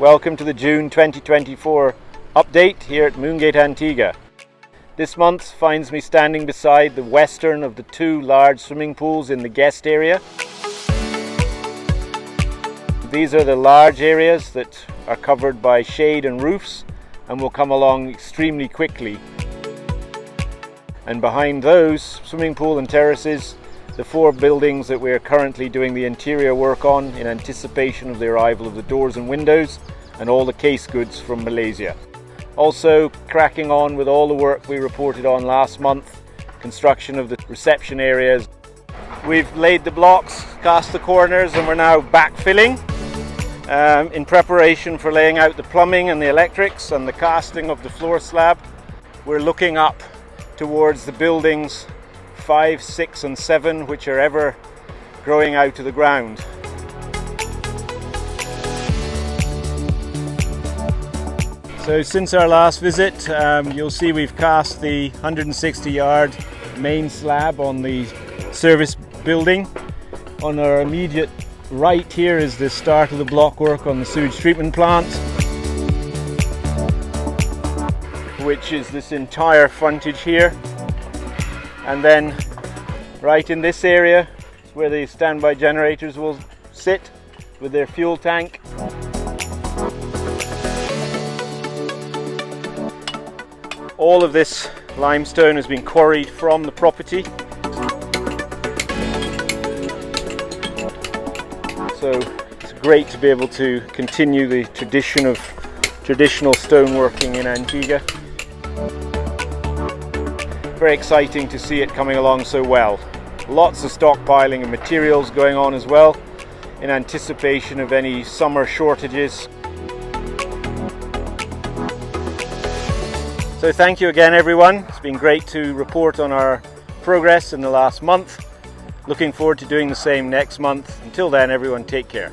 Welcome to the June 2024 update here at Moongate Antigua. This month finds me standing beside the western of the two large swimming pools in the guest area. These are the large areas that are covered by shade and roofs and will come along extremely quickly. And behind those swimming pool and terraces, the four buildings that we are currently doing the interior work on in anticipation of the arrival of the doors and windows and all the case goods from Malaysia. Also cracking on with all the work we reported on last month, construction of the reception areas. We've laid the blocks, cast the corners, and we're now backfilling in preparation for laying out the plumbing and the electrics and the casting of the floor slab. We're looking up towards the buildings 5, 6 and 7, which are ever growing out of the ground. So since our last visit, you'll see we've cast the 160-yard main slab on the service building. On our immediate right here is the start of the block work on the sewage treatment plant, which is this entire frontage here. And then right in this area is where the standby generators will sit with their fuel tank. All of this limestone has been quarried from the property. So it's great to be able to continue the tradition of traditional stoneworking in Antigua. Very exciting to see it coming along so well. Lots of stockpiling of materials going on as well in anticipation of any summer shortages. So thank you again everyone. It's been great to report on our progress in the last month. Looking forward to doing the same next month. Until then, everyone, take care.